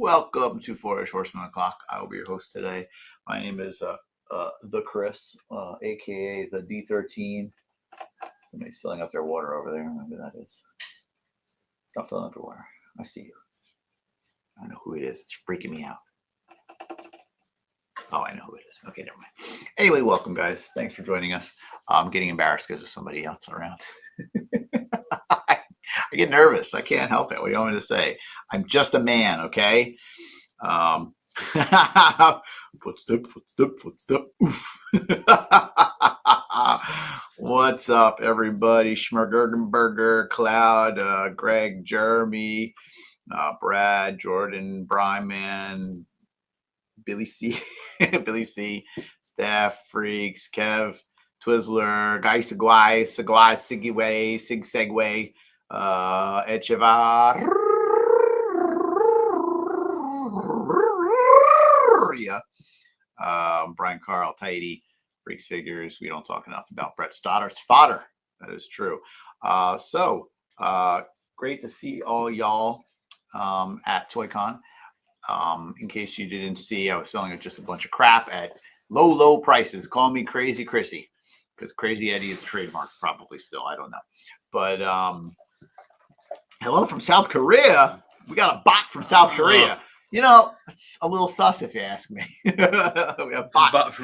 Welcome to Four-ish Horseman O'Clock. I will be your host today. My name is the Chris, aka the D13. Somebody's filling up their water over there. Who that is? Stop filling up your water. I see you. I know who it is. It's freaking me out. Oh, I know who it is. Okay, never mind. Anyway, welcome, guys. Thanks for joining us. I'm getting embarrassed because there's somebody else around. I get nervous. I can't help it. What do you want me to say? I'm just a man, okay? Footstep. Oof. What's up, everybody? Schmergerdenberger, Cloud, Greg, Jeremy, Brad, Jordan, Bryman, Billy C, Billy C, Staff, Freaks, Kev, Twizzler, Guy Seguay, Siggiway, Sig Segway, Echevarria, Brian Carl, Tidy, Freaks Figures. We don't talk enough about Brett Stoddart's fodder. That is true. So great to see all y'all at ToyCon. In case you didn't see, I was selling just a bunch of crap at low prices. Call me Crazy Chrissy, because Crazy Eddie is trademarked probably still. I don't know. But hello from South Korea. We got a bot from South Korea. You know, it's a little sus if you ask me. We have bot.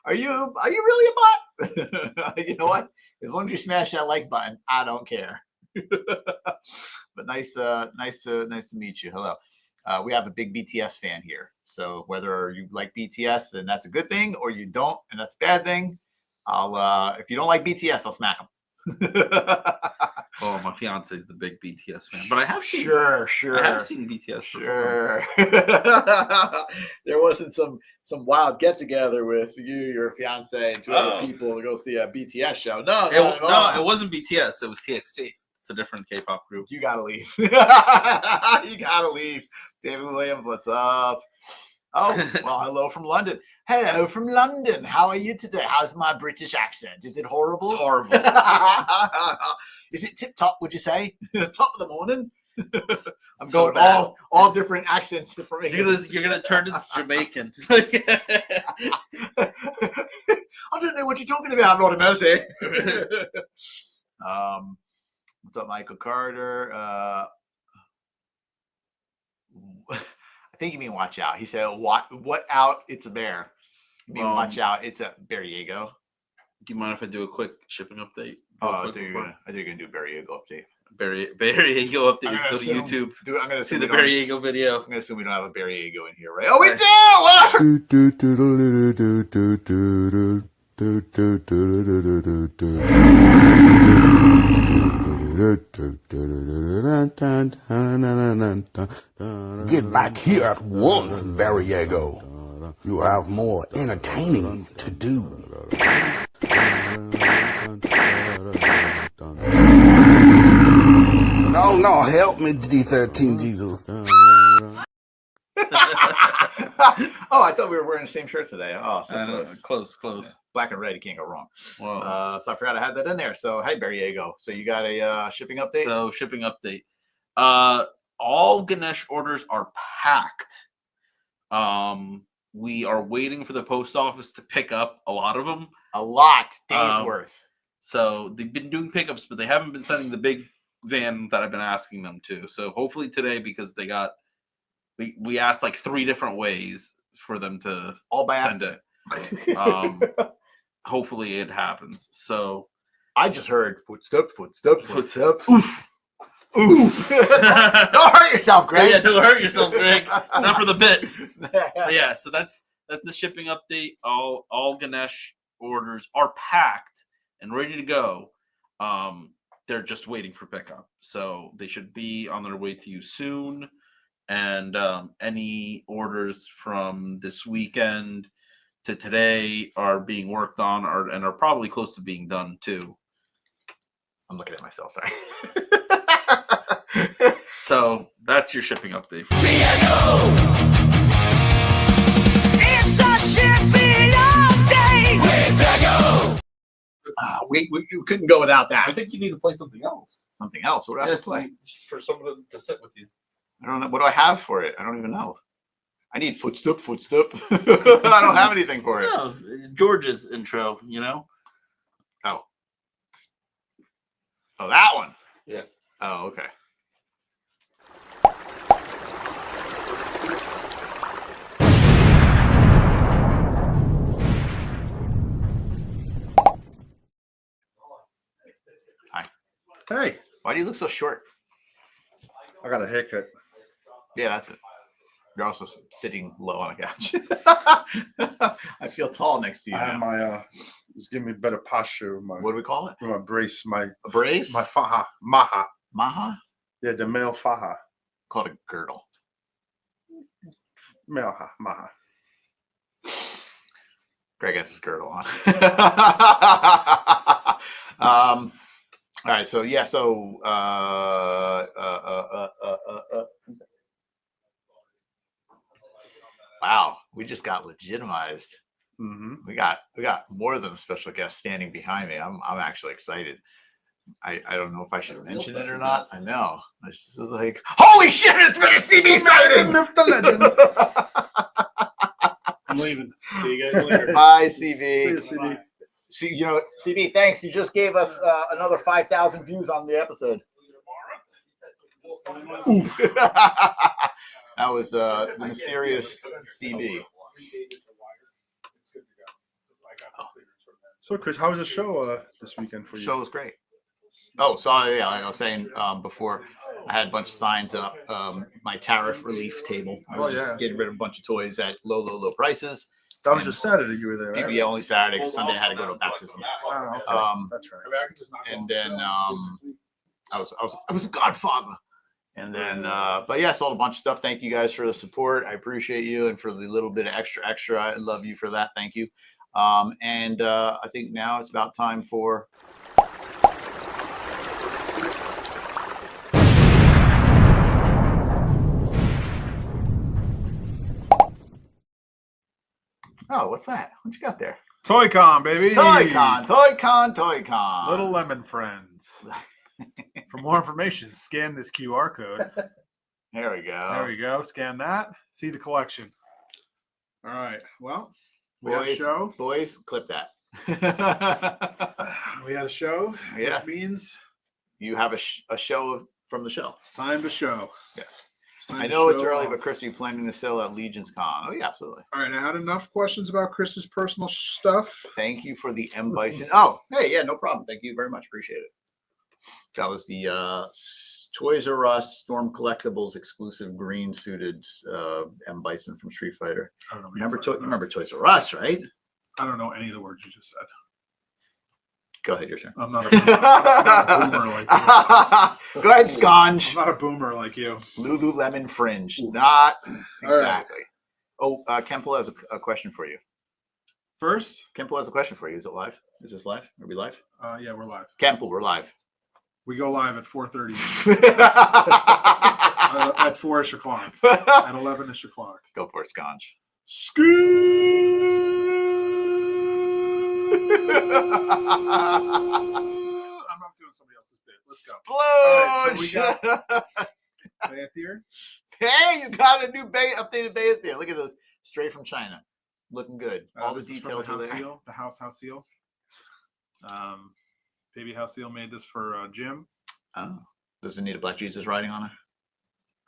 Are you really a bot? You know what? As long as you smash that like button, I don't care. But nice to meet you. Hello. We have a big BTS fan here. So whether you like BTS and that's a good thing, or you don't and that's a bad thing, if you don't like BTS, I'll smack them. Oh, my fiance is the big BTS fan, but I have seen sure. I have seen BTS before. There wasn't some wild get together with you, your fiance, and two other people to go see a BTS show. No, it wasn't BTS. It was TXT. It's a different K-pop group. You gotta leave. You gotta leave. David Williams, what's up? Oh, well, hello from London. Hello from London. How are you today? How's my British accent? Is it horrible? It's horrible. Is it tip-top, would you say? Top of the morning? I'm so going all different accents. You're gonna turn into Jamaican. I don't know what you're talking about, Lord of mercy. What's up, Michael Carter? I think you mean watch out. He said, what out? It's a bear. You mean watch out? It's a Barriego. Do you mind if I do a quick shipping update? I think you're going to do Barriego update. Barriego update is go to YouTube. I'm going to see the Barriego video. I'm going to assume we don't have a Barriego in here, right? Oh, we do! Get back here at once, Barriego. You have more entertaining to do. No, help me, D13 Jesus. Oh, I thought we were wearing the same shirt today. Oh, so close. Yeah. Black and red, you can't go wrong. Wow. So I forgot I had that in there. So, hey, Barriego. So you got a shipping update? So, shipping update. All Ganesh orders are packed. We are waiting for the post office to pick up a lot of them. A lot. Days worth. So they've been doing pickups, but they haven't been sending the big van that I've been asking them to. So hopefully today, because they got, we asked like 3 different ways for them to all by send accident. it. Hopefully it happens. So I just heard footstep. Oof. Oof. Don't hurt yourself, Greg. Yeah, don't hurt yourself, Greg. Not for the bit. But yeah, so that's the shipping update. All Ganesh orders are packed and ready to go. They're just waiting for pickup. So they should be on their way to you soon. And any orders from this weekend to today are being worked on and are probably close to being done too. I'm looking at myself, sorry. So that's your shipping update. It's a shipping update with Diego. We couldn't go without that. I think you need to play something else. Something else. What do I have to play? For someone to sit with you. I don't know. What do I have for it? I don't even know. I need footstep. I don't have anything for it. No, George's intro, you know? Oh, that one. Yeah. Oh, okay. Hi. Hey, Why do you look so short? I got a haircut. Yeah, that's it. You're also sitting low on a couch. I feel tall next to you. I have now. my it's giving me better posture. What do we call it? My brace, A brace? my faja, maha. Maha? Yeah, the male faja, Called a girdle. male maha. Greg has his girdle on. All right, so yeah, so wow, we just got legitimized. Mm-hmm. We got more than a special guest standing behind me. I'm actually excited. I don't know if I should mention it or not. I know. It's just like, holy shit, it's been a CB sighting! Myth the legend. I'm leaving. See you guys later. Bye, See CB. you, CB. See, you know, CB, thanks. You just gave us another 5,000 views on the episode. Oof. That was the mysterious CB. So, Chris, how was the show this weekend for you? Show was great. Oh, sorry. Yeah, like I was saying before, I had a bunch of signs up. My tariff relief table. I was just getting rid of a bunch of toys at low prices. That was just Saturday you were there, right? Yeah, only Saturday. 'Cause Sunday I had to go to a baptism. Oh, okay. That's right. And then I was a godfather. And then, but yeah, sold a bunch of stuff. Thank you guys for the support. I appreciate you, and for the little bit of extra. I love you for that. Thank you. And I think now it's about time for. Oh, what's that? What you got there? ToyCon, baby. ToyCon. Little Lemon Friends. For more information, scan this QR code. There we go. There we go. Scan that. See the collection. All right. Well, we had a show. Boys, clip that. We had a show, Yes. which means You have a show from the show. it's time to show. Yeah. It's time I to know it's show early, off. but Chris, are you planning to sell at Legion's Con? Oh, yeah, absolutely. All right. I had enough questions about Chris's personal stuff. Thank you for the M Bison. Oh, hey, yeah, no problem. Thank you very much. Appreciate it. That was the Toys R Us Storm Collectibles exclusive green suited M Bison from Street Fighter. I don't know. Remember Toys R Us, right? I don't know any of the words you just said. Go ahead, your turn. I'm not a boomer like you. Go ahead, Sconge. I'm not a boomer like you. Lululemon Fringe. Not All right. exactly. Oh, Kemple has a question for you. First, Kemple has a question for you. Is it live? Is this live? Are we live? yeah, we're live. Kemple, we're live. We go live at 4:30. At 4-ish o'clock. At 11-ish o'clock. Go for it, Sconge. I'm not doing somebody else's bit. Let's go. All right, so we got Bayathier. Hey, you got a new updated Bayathier. Look at those. Straight from China. Looking good. All the This is from details the are house there. seal, the house seal. Baby House Seal made this for Jim, Oh. Does it need a Black Jesus riding on it?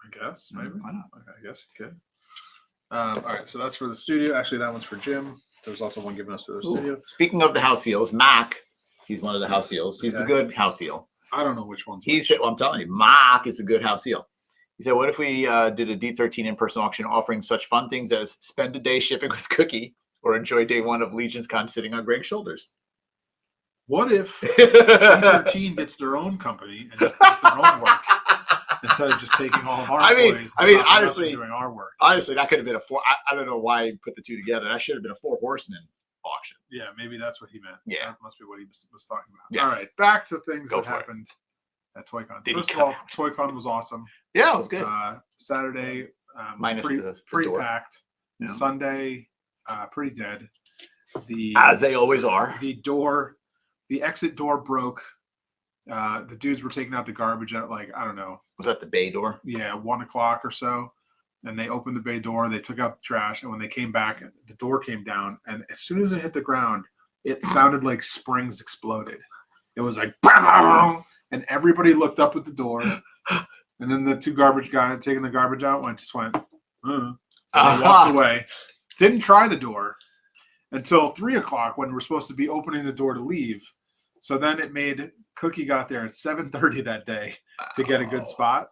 I guess. Maybe. Why not? Okay, I guess you could. All right, so that's for the studio. Actually, that one's for Jim. There's also one given us to the studio. Speaking of the house seals, Mac, he's one of the house seals. He's the good house seal. I don't know which one's He said, well, I'm telling you, Mac is a good house seal. He said, what if we did a D13 in-person auction offering such fun things as spend a day shipping with Cookie or enjoy day one of Legion's Con sitting on Greg's shoulders? What if D13 gets their own company and just does their own work instead of just taking all of our employees? I mean, and stopping us from honestly, doing our work. Honestly, that could have been a four. I don't know why he put the two together. That should have been a four horseman auction. Yeah, maybe that's what he meant. Yeah. That must be what he was talking about. Yes. All right, back to things Go that for it. happened at ToyCon. Did he First of cut all, out? ToyCon was awesome. Yeah, it was good. Saturday was Minus the pretty door. packed. Yeah. Sunday, pretty dead. As they always are. The exit door broke The dudes were taking out the garbage at like, I don't know. Was that the bay door? Yeah, 1 o'clock or so. And they opened the bay door. They took out the trash. And when they came back, the door came down. And as soon as it hit the ground, it sounded like springs exploded. It was like, BAM! And everybody looked up at the door. And then the 2 garbage guys taking the garbage out just went, and they walked away. Didn't try the door until 3 o'clock when we're supposed to be opening the door to leave. So then it made Cookie got there at 7:30 that day to get a good spot,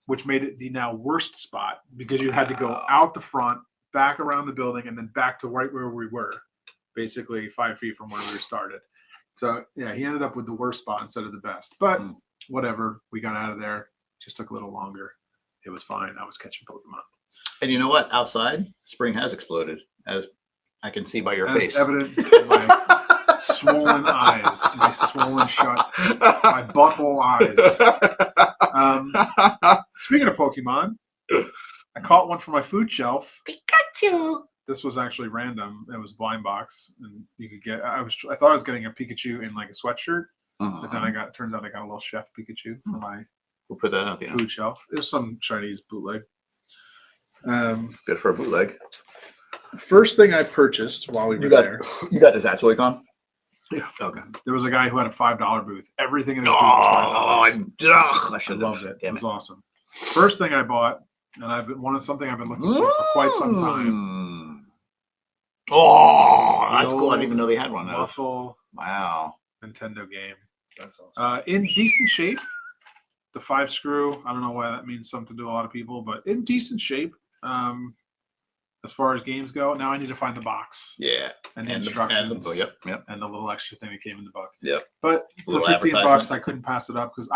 which made it the now worst spot because you had to go out the front, back around the building, and then back to right where we were, basically 5 feet from where we started. So yeah, he ended up with the worst spot instead of the best. But whatever, we got out of there. Just took a little longer. It was fine. I was catching Pokemon. And you know what? Outside, spring has exploded, as I can see by your As face. evident in my swollen eyes, my swollen shut, my butthole eyes. Speaking of Pokemon, I caught one for my food shelf. Pikachu. This was actually random. It was blind box, and you could get. I thought I was getting a Pikachu in like a sweatshirt, but then turns out I got a little Chef Pikachu for my We'll put that up. food shelf. It was some Chinese bootleg. Good for a bootleg. First thing I purchased while we were there. You got this at ToyCon? Yeah. Okay. There was a guy who had a $5 booth. Everything in his booth was $5. I I loved it. It was awesome. First thing I bought, and I've been something I've been looking for quite some time. Oh, that's cool. I didn't even know they had one of those. Muscle. Wow. Nintendo game. That's awesome. In decent shape. The 5-screw. I don't know why that means something to a lot of people, but in decent shape. As far as games go, now I need to find the box. Yeah. And the instructions. Yep. And the little extra thing that came in the book. Yep. But for Little $15, advertisement. I couldn't pass it up because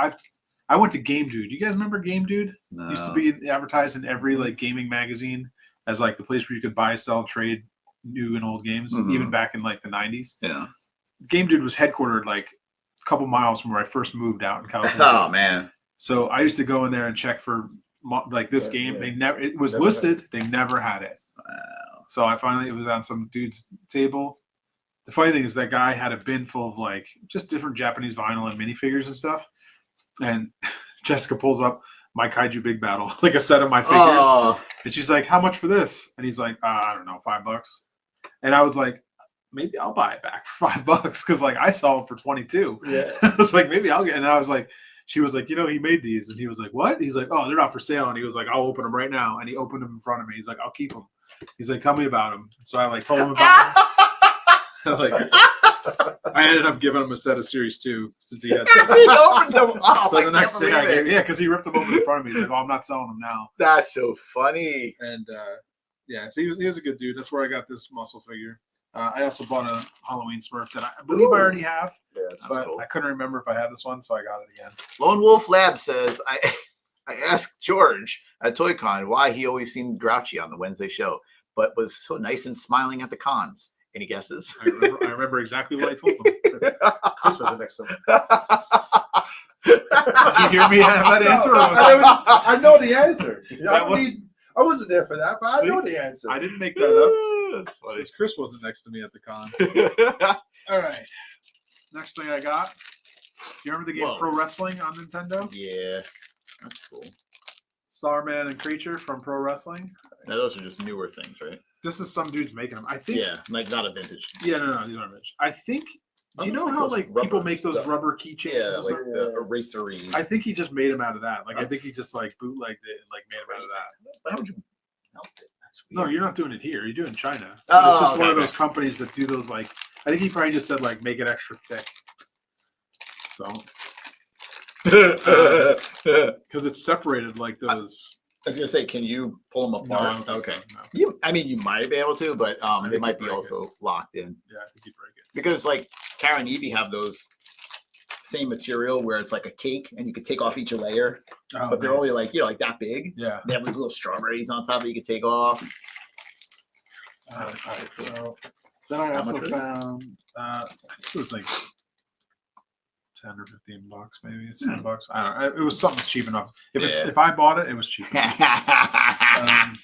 I went to Game Dude. You guys remember Game Dude? No. Used to be advertised in every like gaming magazine as like the place where you could buy, sell, trade new and old games, even back in like the 90s. Yeah. Game Dude was headquartered like a couple miles from where I first moved out in California. Oh man. So I used to go in there and check for like this game. Yeah. They never. It was listed. They never had it. Wow. So it was on some dude's table. The funny thing is that guy had a bin full of like just different Japanese vinyl and minifigures and stuff. And Jessica pulls up my Kaiju Big Battle, like a set of my figures. Oh. And she's like, "How much for this?" And he's like, "I don't know, $5." And I was like, maybe I'll buy it back for $5 because like I saw it for 22. Yeah. I was like, maybe I'll get. And I was like, she was like, he made these, and he was like, what? He's like, oh, they're not for sale. And he was like, I'll open them right now. And he opened them in front of me. He's like, I'll keep them. He's like, tell me about them. So I like told him about them. Like, I ended up giving him a set of Series 2 since he had. He opened them up. So the next thing I gave, because he ripped them open in front of me. He's like, oh, I'm not selling them now. That's so funny. And yeah, so he was a good dude. That's where I got this muscle figure. I also bought a Halloween Smurf that I believe I already have, but cool. I couldn't remember if I had this one, so I got it again. Lone Wolf Lab says, I asked George at ToyCon why he always seemed grouchy on the Wednesday show, but was so nice and smiling at the cons. Any guesses? I remember exactly what I told him. Chris was the next one. Did you hear me have that answer? Or was I know the answer. That I wasn't there for that, but I See? know the answer. I didn't make that up. That's funny. Because Chris wasn't next to me at the con. All right. Next thing I got. You remember the game Whoa. Pro Wrestling on Nintendo? Yeah, that's cool. Starman and Creature from Pro Wrestling. Now those are just newer things, right? This is some dudes making them. I think. Yeah, like not a vintage. Yeah, no, these aren't rich. I think. Do you know Almost like how those like rubber people make those stuff. rubber keychains? Yeah, and like stuff? the erasery. I think he just made them out of that. Like I think That's- he just like bootlegged it and like made them out of that. But how would you melt it? That's No, weird. you're not doing it here. You're doing China. Oh, It's just one of okay. those companies that do those like. I think he probably just said like make it extra thick. So because it's separated like those. I was gonna say, can you pull them No, I apart? don't think Okay. so, no. I mean, you might be able to, but think it might you'd be break also locked in Yeah, I think you break it. because like Karen and Evie have those same material where it's like a cake and you could take off each layer, Oh, but they're nice. only like like that big. Yeah. They have these little strawberries on top that you could take off. All right, so then I How also much are these? found I think it was like $10 or $15, maybe it's $10. I don't know. It was something cheap enough. If I bought it, it was cheap enough.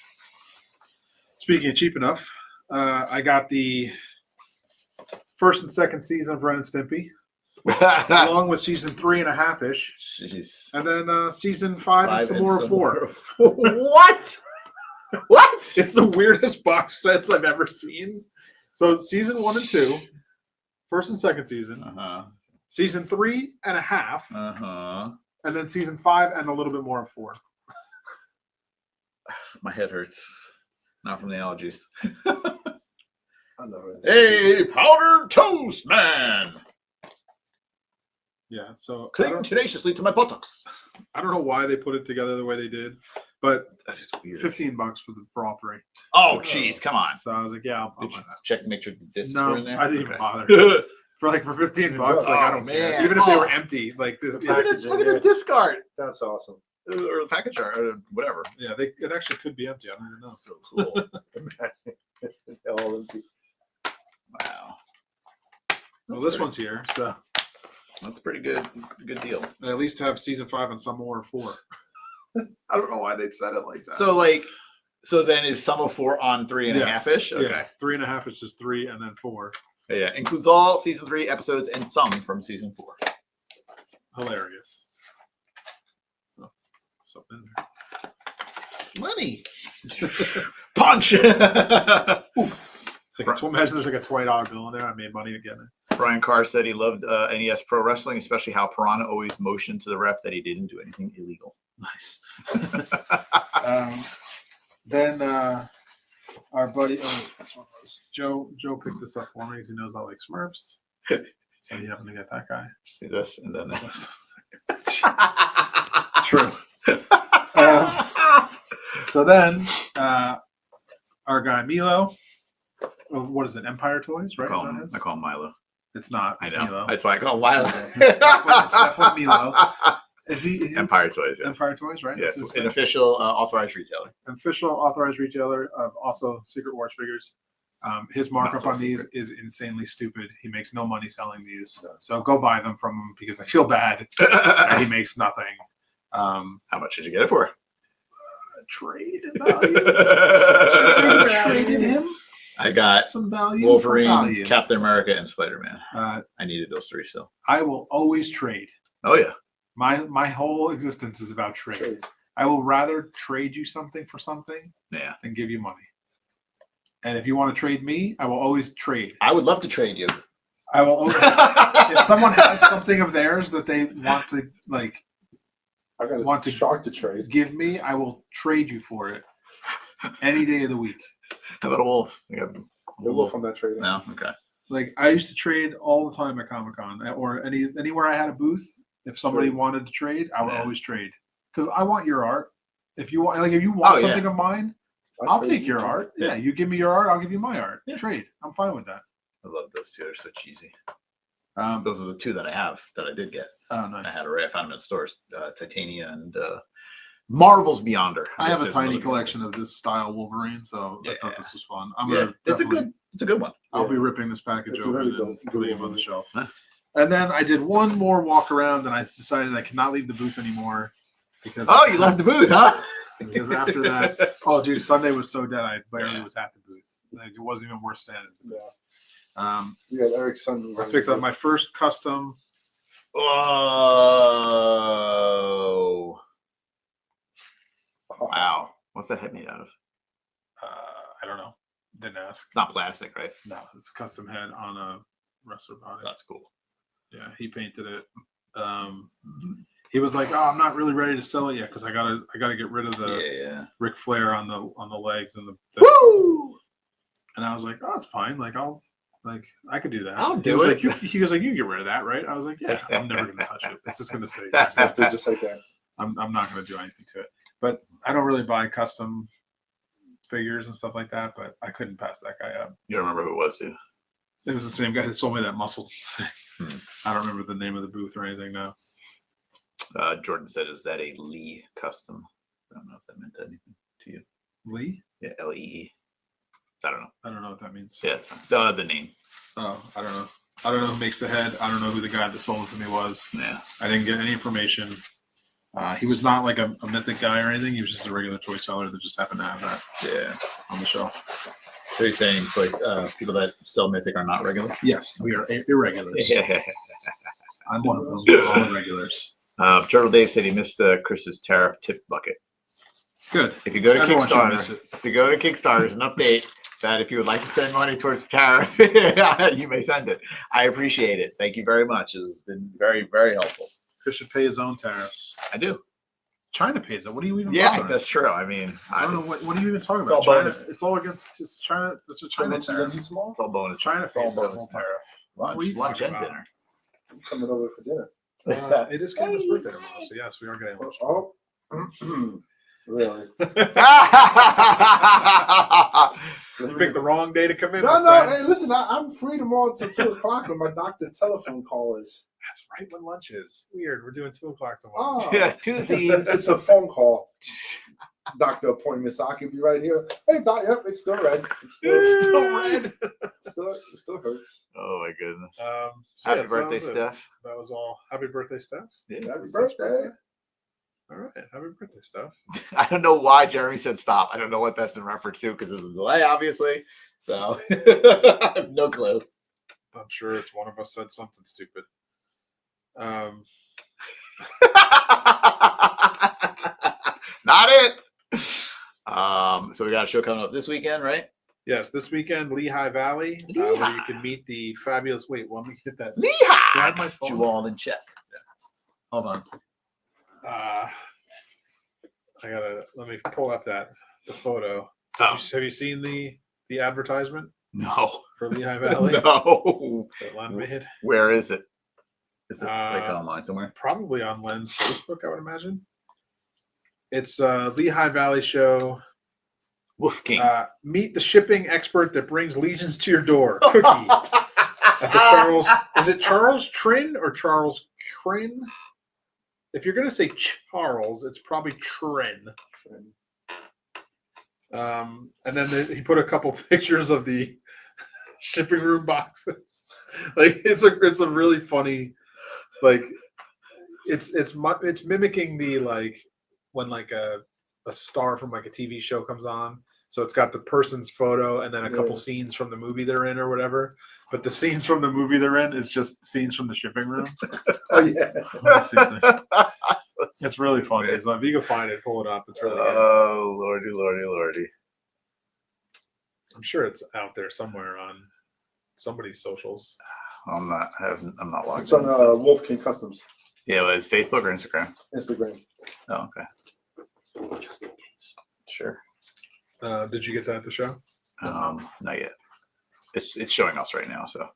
Speaking of cheap enough, I got the first and second season of Ren and Stimpy. along with season 3.5-ish, Jeez. and then season 5 and some more of 4. What? What? It's the weirdest box sets I've ever seen. So season 1 and 2, first and second season, season 3.5, and then season 5 and a little bit more of 4. My head hurts. Not from the allergies. I know it. Hey, powdered toast man! Yeah, so Clinging tenaciously to my buttocks. I don't know why they put it together the way they did, but That is weird. $15 for all 3. Oh, jeez, come on. So I was like, yeah, I'll Did buy you that. check to make sure the discs No, were in there? I didn't even Okay. bother. For $15, like I don't care. man. Even if they were Oh. empty, like Look at the Yeah. disc art. That's awesome. Or the package art, or whatever. yeah, it actually could be empty. I don't even know. So cool. All empty. Wow. Well, this one's here, so That's pretty good. Good deal. I at least have season 5 and some more of 4. I don't know why they said it like that. So then is some of 4 on 3.5-ish? Okay. Yeah, 3.5 is just 3 and then 4. Yeah. Includes all season 3 episodes and some from season 4. Hilarious. So, something in there. Money. Punch. It's like imagine there's like a $20 bill in there. I made money again. Brian Carr said he loved NES Pro Wrestling, especially how Piranha always motioned to the ref that he didn't do anything illegal. Nice. Then our buddy, this one was Joe. Joe picked this up for me because he knows I like Smurfs. So he happened to get that guy. See this and then this. True. So then our guy Milo, what is it? Empire Toys, right? I call him Milo. It's not. I It's know. Milo. That's why I call him Milo. It's definitely Milo. Is he Empire Toys. Yes. Empire Toys, right? Yes, This is an official authorized retailer. official authorized retailer of also Secret Wars figures. His markup so on these is insanely stupid. He makes no money selling these, so go buy them from him because I feel bad that he makes nothing. How much did you get it for? Trade value. Traded him I got some value. Wolverine, for value. Captain America, and Spider-Man. I I needed those 3 still. will always trade. Oh yeah. My whole existence is about trade. Trade. I will rather trade you something for something Yeah. than give you money. And if you want to trade me, I will always trade. I would love to trade you. I will always, if someone has something of theirs that they want to like I got Want to- shark to trade. give me, I will trade you for it any day of the week. How about a wolf? You got The wolf on that trade. No, okay. Like I used to trade all the time at Comic-Con or anywhere I had a booth. If somebody Trade. wanted to trade, I would Yeah. always trade because I want your art. If you want Oh, yeah. something of mine, I'll trade take you your too. art. Yeah, you give me your art, I'll give you my art. Yeah. Trade. I'm fine with that. I love those 2. They're so cheesy. Um, Those are the 2 that I have that I did get. oh, nice. I had already. I found them in stores. Titania and Marvel's Beyonder. I have a There's tiny another collection of this style Wolverine, so I thought Yeah. this was fun. I'm Yeah, gonna it's a definitely- good one. I'll Yeah. be ripping this package It's a open very and good putting it on the Wolverine. shelf. Huh. And then I did one more walk around, and I decided I cannot leave the booth anymore because Oh, you left the booth, huh? because after that, oh dude, Sunday was so dead I barely Yeah. was at the booth. Like it wasn't even worth standing. At the Yeah. booth. You got Eric's son. I picked up my first custom. Whoa! Wow, what's that head made out of? I don't know. Didn't ask. It's not plastic, right? No, it's a custom head on a wrestler body. That's cool. Yeah, he painted it. He was like, "Oh, I'm not really ready to sell it yet because I gotta get rid of the Yeah. Ric Flair on the legs and the Woo! And I was like, "Oh, it's fine. Like I could do that." I'll He do was it. Like, he goes like, "You can get rid of that, right?" I was like, "Yeah, I'm never gonna touch it. It's just gonna stay. Just like that. I'm not gonna do anything to it." But I don't really buy custom figures and stuff like that. But I couldn't pass that guy up. You don't remember who it was, too? It was the same guy that sold me that muscle. Hmm. I don't remember the name of the booth or anything now. Jordan said, "Is that a Lee custom?" I don't know if that meant anything to you. Lee? Yeah, Lee. I don't know. I don't know what that means. Yeah, it's fine. The name. Oh, I don't know. I don't know who makes the head. I don't know who the guy that sold it to me was. Yeah. I didn't get any information. He was not like a mythic guy or anything. He was just a regular toy seller that just happened to have that Yeah. on the shelf. So you're saying people that sell Mythic are not regular? Yes, we are irregulars. Yeah. I'm one of those with all the regulars. Turtle Dave said he missed Chris's tariff tip bucket. Good. If you go to Everyone should miss Kickstarter, it. if you go to Kickstarter, there's an update that if you would like to send money towards the tariff, you may send it. I appreciate it. Thank you very much. It's been very, very helpful. Chris should pay his own tariffs. I do. China pays it. What are you even Yeah, talking about? that's true. I mean, I don't know what are you even talking It's all about. China, bonus. it's all against it's China. That's a China tariff. It's all bonus. China It's all pays that bonus whole tariff. tariff. What are you Lunch talking and about? dinner. I'm coming over for dinner. It is Ken's birthday tomorrow, so yes, we are getting lunch. Oh, really? You picked the wrong day to come in. No, my no. friend. Hey, listen, I'm free tomorrow until 2:00 when my doctor telephone call is. That's right when lunch is. Weird. We're doing 2:00 tomorrow. Oh, Yeah, Tuesdays. it's a phone call. Doctor appointment, so I can be right here. Hey, doc. Yep, it's still red. It's still red. It still hurts. Oh my goodness. So Happy yeah, so that birthday, was it. Steph. That was all. Happy birthday, Steph. Yeah. Happy Steph's birthday. All right. Happy birthday, Steph. I don't know why Jeremy said stop. I don't know what that's in reference to because there's a delay, obviously. So I have no clue. I'm sure it's one of us said something stupid. Not it. So we got a show coming up this weekend, right? Yes, this weekend, Lehigh Valley, where Lehigh. you can meet the fabulous. Wait, let me get that. Lehigh. Do I have my phone? You all in check. Hold on. I gotta let me pull up the photo. Oh. Have you seen the advertisement No. for Lehigh Valley? No. That Len made? Where is it? Is it like Uh, online somewhere? Probably on Len's Facebook, I would imagine. It's Lehigh Valley show. Wolf King. Meet the shipping expert that brings legions to your door. Cookie at the Charles. Is it Charles Trin or Charles Trin? If you're gonna say Charles, it's probably Trin. And then he put a couple pictures of the shipping room boxes. Like it's a really funny, like it's mimicking the like when like a star from like a TV show comes on. So it's got the person's photo and then a couple scenes from the movie they're in or whatever. But the scenes from the movie they're in is just scenes from the shipping room. Oh yeah. It's really funny. So if you can find it, pull it up. It's really good. Oh, lordy, lordy, lordy. I'm sure it's out there somewhere on somebody's socials. I'm not logged It's on in. Wolf King Customs Yeah, it was Facebook or Instagram? Instagram. Oh, okay. Sure. Did you get that at the show? Not yet. It's showing us right now, so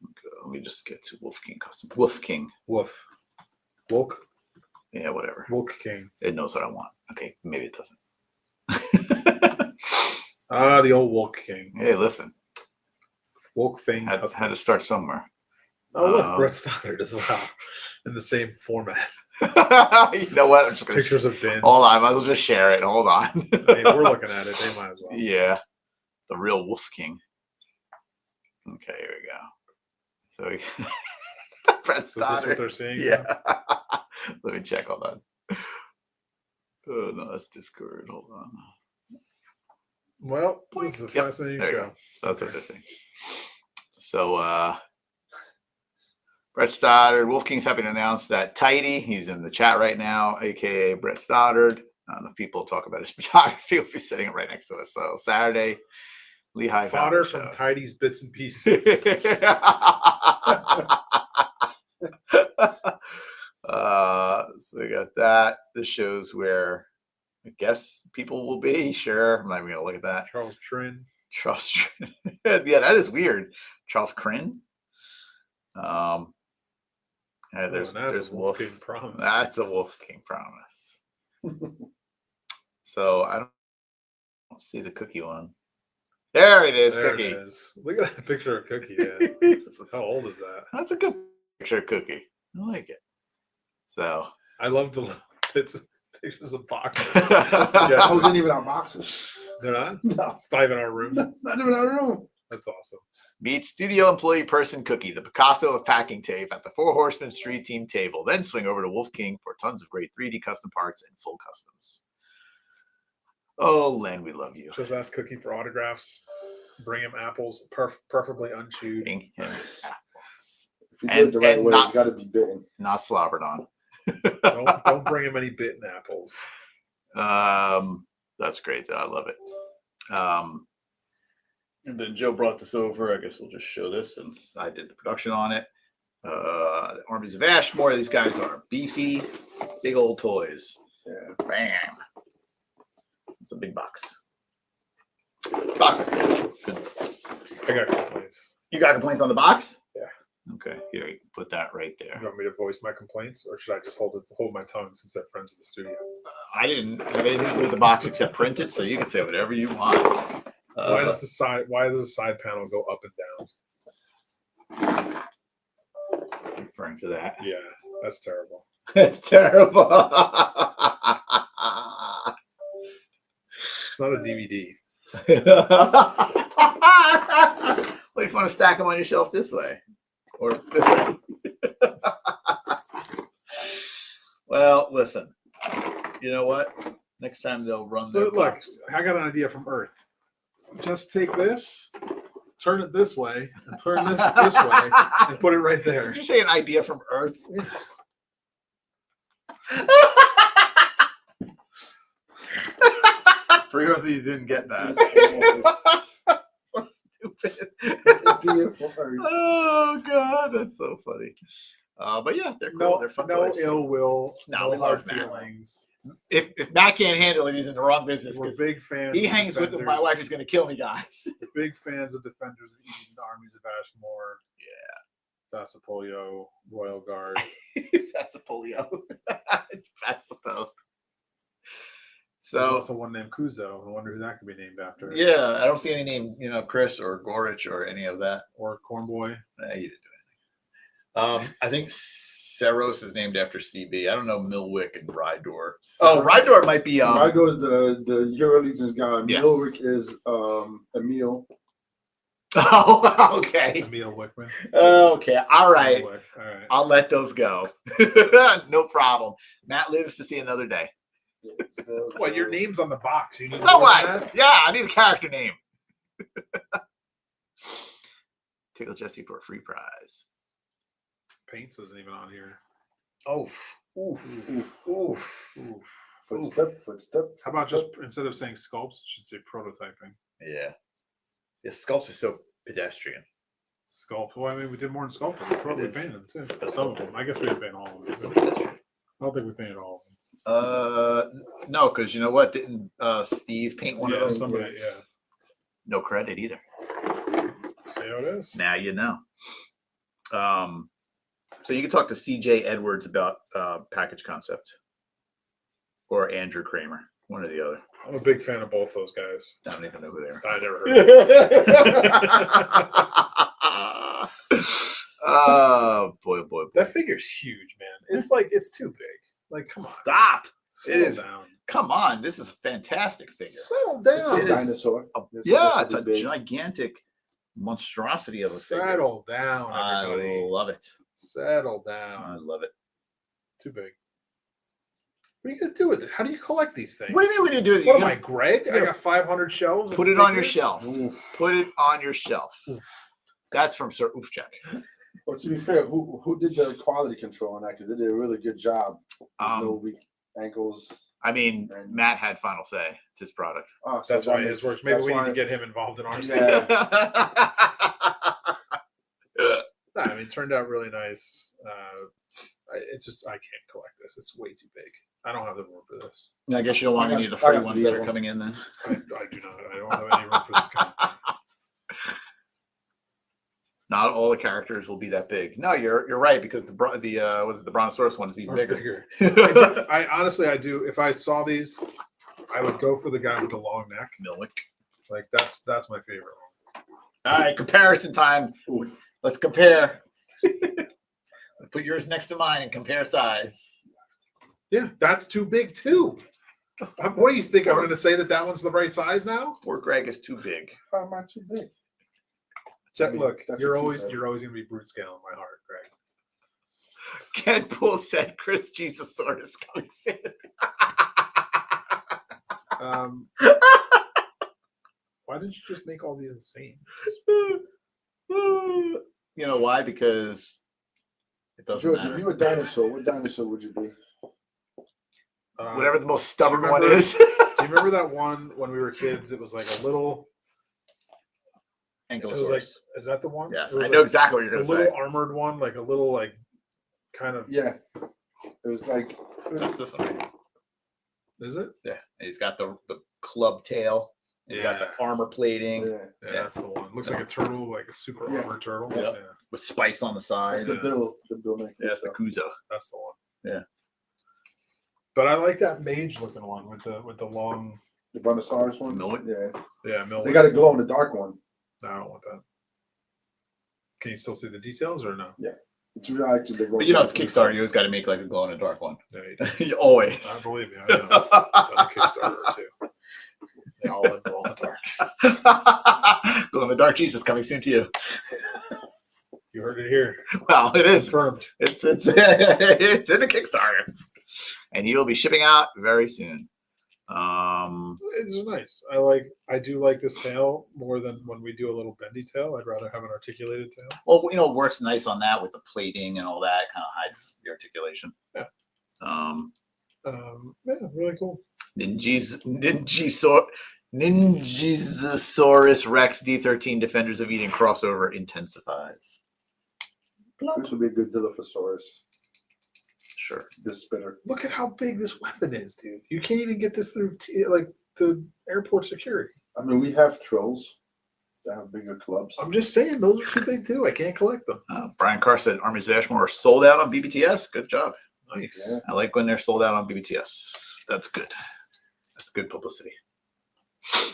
Okay. let me just get to Wolf King Custom. Wolf King. Wolf. Wolk. Yeah, whatever. Wolk King. It knows what I want. Okay, maybe it doesn't. The old Wolk King. Hey, listen. Wolk thing. Had to start somewhere. Oh, look, Brett Stoddard as well. In the same format. You know what? I'm just gonna Pictures of bins. hold on. I might as well just share it. Hold on. I mean, we're looking at it. They might as well. Yeah, the real Wolf King. Okay, here we go. So Brett So is this what Stoddard. they're seeing? Yeah. Let me check. Hold on. Oh no, that's Discord. Hold on. Well, this is a Yep, fascinating there you show. go. So that's what they're saying. So Brett Stoddard, Wolf King's happy to announce that Tidy, he's in the chat right now, aka Brett Stoddard. I don't know if people talk about his photography. He'll be sitting right next to us. So Saturday, Lehigh Fodder Valley from show. Tidy's Bits and Pieces. So we got that. This shows where I guess people will be. Sure. I'm not even gonna look at that. Charles Trin. Charles yeah, that is weird. Charles Crin. Yeah, That's there's a Wolf King promise. That's a Wolf King promise. So I don't see the cookie one. There it is, There Cookie. it is. Look at that picture of Cookie. Yeah. How old is that? That's a good picture of Cookie. I like it. So I love the pictures of boxes. Yeah, those ain't even our boxes. They're not? No, It's not even our room. that's not even our room. That's awesome. meet studio employee person Cookie, the Picasso of packing tape, at the Four Horsemen Street Team table. Then swing over to Wolf King for tons of great 3D custom parts and full customs. Oh, Len, we love you. Just ask Cookie for autographs. Bring him apples, preferably unchewed. Bring him If you do it the right and way, not- it's got to be bitten. not slobbered on. Don't bring him any bitten apples. That's great. I love it. And then Joe brought this over. I guess we'll just show this since I did the production on it. The Armies of Ashmore. These guys are beefy, big old toys. Yeah. Bam. It's a big box. This box is good. Good. I got complaints. You got complaints on the box? Yeah. Okay. Here, you can put that right there. You want me to voice my complaints, or should I just hold my tongue since they're friends of the studio? I didn't have anything to do with the box except print it, so you can say whatever you want. Why does the side panel go up and down? Referring to that. Yeah, that's terrible. That's terrible. It's not a DVD. Well, you want to stack them on your shelf this way or this way? Well, listen. You know what? Next time they'll run their Look, box. I got an idea from Earth. Just take this, turn it this way, and turn this way, and put it right there. Did you say an idea from Earth? For those of you who didn't get that. Stupid. Idea from Earth. Oh God, that's so funny. But yeah, they're cool. They're fun No toys. ill will, No, we no hard love Matt. feelings. If Matt can't handle it, he's in the wrong business We're because big fans. he of hangs with them. My Defenders. wife is going to kill me, guys. We're big fans of Defenders of Eden, Armies of Ashmore. Yeah. Vasapolio, Royal Guard. That's a polio. It's Vasapo. There's So also one named Kuzo. I wonder who that could be named after. yeah, I don't see any name, Chris or Gorich or any of that. Or Cornboy. You didn't do anything. I think Saros is named after CB. I don't know Milwick and Rydor. Oh, Rydor might be. Margo is the Eurolegions guy. Yes. Milwick is Emil. Oh, okay. Emil Wickman. Okay. All right. Milwick. All right. I'll let those go. No problem. Matt lives to see another day. What, your name's on the box. You need So more than what? that? Yeah, I need a character name. Tickle Jesse for a free prize. Paints isn't even on here. Oof. Oof. Oof. Footstep. How about just instead of saying sculpts, it should say prototyping. Yeah. Yeah, Sculpts is so pedestrian. Sculpt. Well, I mean, we did more than sculpting. We probably painted them too. Some of them. I guess we didn't paint all of them. It's so pedestrian. I don't think we painted all of them. No, because you know what? Didn't Steve paint one of Yeah, those? somebody. Yeah. No credit either. See how it is. Now you know. So you can talk to CJ Edwards about package concept, or Andrew Kramer, one or the other. I'm a big fan of both those guys. I don't even know who they are. I never heard of them. Oh boy, boy, boy. That figure's huge, man. It's like it's too big. Like, come on, Stop! settle It is. down. Come on, this is a fantastic figure. Settle It's down. a dinosaur. Yeah, it's a big. gigantic monstrosity of a figure. Settle down, everybody. I love it. Settle I down. love it. Too big. What are you gonna do with it? How do you collect these things? What do you mean when you do it? What You am I, Greg? I got 500 shells. of put it on your figures? shelf. Put it on your shelf. That's from Sir Oofcheck. Well, to be fair, who did the quality control on that? Because they did a really good job. There's no weak ankles. I mean, Matt had final say. It's his product. Oh, so That's that why makes- his works. Maybe that's we need why- to get him involved in ours. Yeah. Nah, I mean, it turned out really nice. It's just I can't collect this. It's way too big. I don't have the room for this. I guess you don't want I any of got- the I free got ones the that are other coming in then. I do not. I don't have any room for this guy. Not all the characters will be that big. No, you're right because the what is it, the Brontosaurus one is even Or bigger. I honestly, I do. If I saw these, I would go for the guy with the long neck. Milwick. Like that's my favorite one. All right, comparison time. Let's compare. Put yours next to mine and compare size. Yeah, that's too big too. What do you think? I'm going to say that one's the right size now? Poor Greg is too big. How am I too big? Look, That's you're what always she said. going to be brute scale in my heart, Greg. Ken Poole said Chris Jesusaurus coming soon. Why did you just make all these the same? You know why? Because it doesn't George, matter. if you were a dinosaur, what dinosaur would you be? Whatever the most stubborn one remember- is. Do you remember that one when we were kids? It was like a little. It was like, Ankylosaurus. is that the one? Yes, It was I know like exactly what you're the going to little say. armored one, like a little like kind of. Yeah, it was like That's this one. Right? Is it? Yeah, and he's got the club tail. He's got the armor plating yeah, Yeah, that's the one. Looks like a turtle, like a super Yeah. armored turtle. Yep. Yeah, with spikes on the that's side. the bill. The bill maker. Yeah, that's the Kuzo. that's the one. Yeah. But I like that mage looking one with the long. The Brontosaurus one. Millet? Yeah, Yeah, Mill. they got a glow in the dark one. No, I don't want that. Can you still see the details or no? It's really actually the. But you know, it's Kickstarter. You always got to make like a glow in the dark one. No, you don't. You always. I believe you. I know. I've done a Kickstarter too. They all in glow in the dark. Glow in the dark Jesus coming soon to you. You heard it here. Well, it is. Confirmed. It's it's in the Kickstarter, and he will be shipping out very soon. It's nice. I do like this tail more than when we do a little bendy tail. I'd rather have an articulated tail. Well, you know, it works nice on that with the plating and all that. Kind of hides the articulation. Yeah. Yeah, really cool. Ninjasaurus Rex D13 Defenders of Eden crossover intensifies. This would be a good Dilophosaurus. Sure. This spitter. Look at how big this weapon is, dude. You can't even get this through like the airport security. I mean, we have trolls that have bigger clubs. I'm just saying, those are too big too. I can't collect them. Brian Carr said Armies of Ashmore are sold out on BBTS. Good job. Nice. Yeah. I like when they're sold out on BBTS. That's good. That's good publicity. I mean,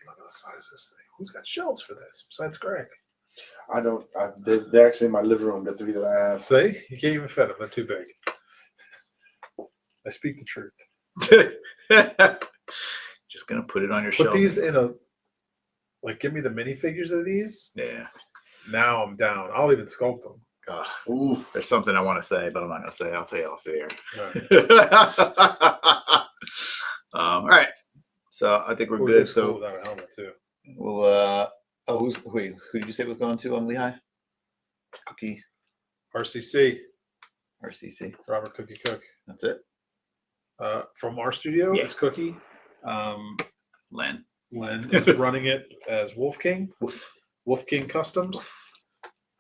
look at the size of this thing. Who's got shelves for this besides Greg? I don't. They're actually in my living room. The three that I have. See, you can't even fit them. They're too big. I speak the truth. Just gonna put it on your Put shelf. these in a like. Give me the minifigures of these. Yeah. Now I'm down. I'll even sculpt them. Ugh. Oof. There's something I want to say, but I'm not gonna say. I'll tell you off the air. All right. All right. So I think we're Ooh, good. looks cool So without a helmet too. we'll who did you say was going to Lehigh? Cookie RCC, RCC. Robert Cookie Cook. That's it. From our studio, Yeah. it's Cookie. Len. Len is running it as Wolf King. Wolf King Customs.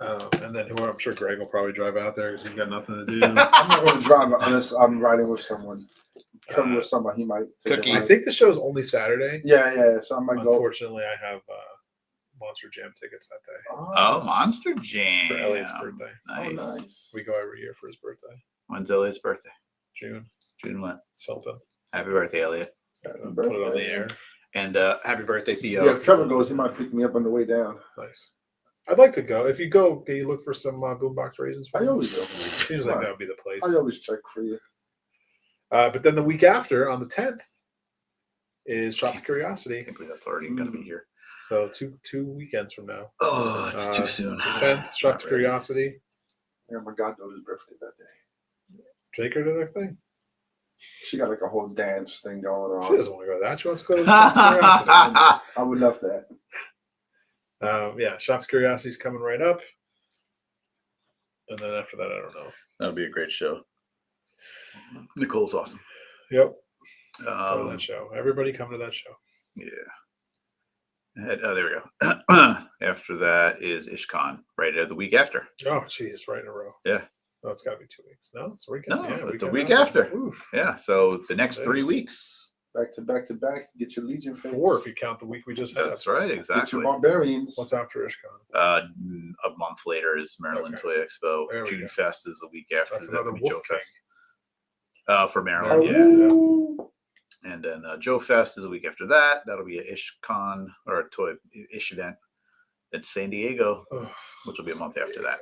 And then I'm sure Greg will probably drive out there because he's got nothing to do. I'm not going to drive unless I'm riding with someone. Come with somebody, he might. take Cookie. a I ride. think the show's only Saturday. Yeah. So I might go. Unfortunately, I have Monster Jam tickets that day Oh, Monster Jam. for Elliot's birthday. Nice. nice. We go every year for his birthday. When's Elliot's birthday? June June what? something. Happy birthday, Elliot. Put it on the air. And happy birthday, Theo. Yeah, if Trevor goes, he might pick me up on the way down. Nice. I'd like to go. If you go, can you look for some boombox raisins? I always go. Seems like that would be the place. I always check for you. But then the week after, on the 10th, is Shop of I Curiosity. can't believe that's already going to be here. So two weekends from now. Oh, it's too soon. The 10th, Shop Not of ready. Curiosity. Yeah, my goddaughter's birthday that day. Take her to their thing. She got like a whole dance thing going She on. doesn't want to go to that. She wants to go to the Shop of Curiosity. I would love that. Yeah, Shop's Curiosity is coming right up. And then after that, I don't know. That'll be a great show. Nicole's awesome. Yep. Go to that Um, show. Everybody come to that show. yeah. Oh, there we go. After that is IshCon, right the week after. Oh, geez, right in a row. Yeah. Oh, it's got to be 2 weeks. No, it's a weekend. No, Yeah, it's a weekend week after. Oof. Yeah, so the next 3 Nice. weeks. Back to back to back. Get your Legion face. 4 if you count the week we just had. That's right, Get exactly. your barbarians. What's after IshCon? A month later is Maryland Okay. Toy Expo. There we June go. Fest is the week after. That's that another will be Wolf Joe King. Fest. For Maryland, Oh, yeah. Ooh. And then Joe Fest is a week after that. That'll be a IshCon or a Toy Ish event at San Diego, Ugh. which will be a month after that.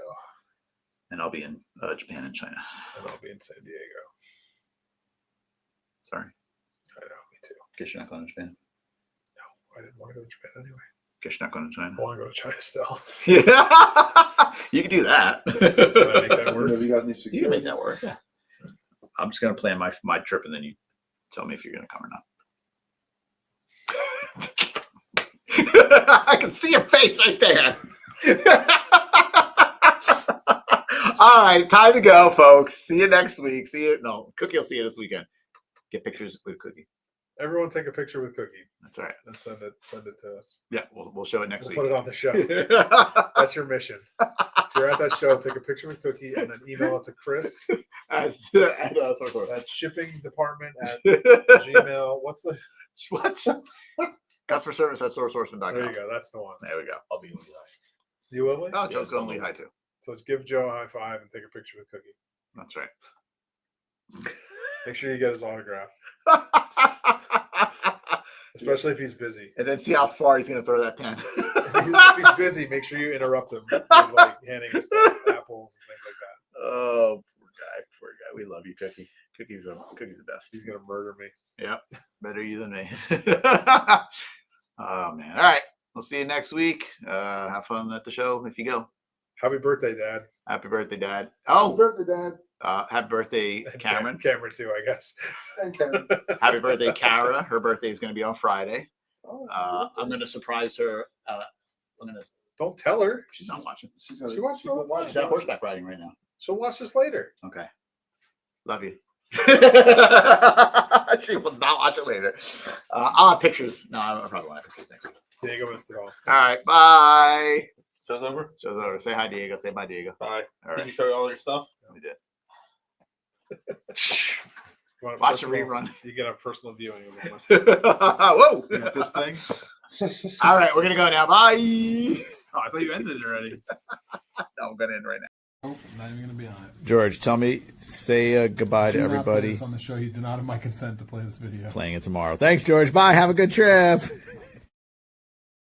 And I'll be in Japan and China. And I'll be in San Diego. Sorry. I know, me too. Guess you're not going to Japan. I didn't want to go to Japan anyway. Guess you're not going to China. I want to go to China still. Yeah. You can do that. Can I make that work? Whenever you guys need You can make security. that work. Yeah. I'm just going to plan my trip and then you tell me if you're going to come or not. I can see your face right there. All right, time to go, folks. See you next week. See you. No, Cookie will see you this weekend. Get pictures with Cookie. Everyone take a picture with Cookie That's right. and send it to us. Yeah, we'll show it next We'll week. put it on the show. That's your mission. If you're at that show, take a picture with Cookie and then email it to Chris at shipping department at Gmail. What's the what? Customer service at sourcehorseman.com. There you go. That's the one. There we go. I'll be in Lehigh. You will be? Oh, Joe's going to Lehigh too. So give Joe a high five and take a picture with Cookie. That's right. Make sure you get his autograph, especially if he's busy. And then see how far he's going to throw that pen. If he's busy, make sure you interrupt him with like handing him stuff, apples and things like that. Oh, poor guy. We love you, Cookie. Cookie's the best. He's gonna murder me. Yep, better you than me. Oh man! All right, we'll see you next week. Have fun at the show if you go. Happy birthday, Dad. Happy birthday, Dad. Happy Oh, birthday, Dad. happy birthday, Cameron. Cameron too, I guess. And Kevin. Happy birthday, Kara. Her birthday is going to be on Friday. Oh, I'm going to surprise her. Don't tell her. She's not watching. she's gonna, She watches all the time. She's at horseback riding right now. She'll watch this later. Okay. Love you. She will not watch it later. I'll have pictures. No, I probably won't have pictures next week. Diego missed it all. All right. Bye. Show's over. Show's over. Say hi, Diego. Say bye, Diego. Bye. All Did right. you show you all your stuff? We did. You want a Watch the personal- rerun. You get a personal viewing of all my stuff. Whoa. You got this thing? All right. We're going to go now. Bye. Oh, I thought you ended it already. No, I'm going to end right now. Nope, not even gonna be on it. George, tell me, say goodbye to Do not play everybody. this on the show. You do not have my consent to play this video. Playing it tomorrow. Thanks, George. Bye. Have a good trip.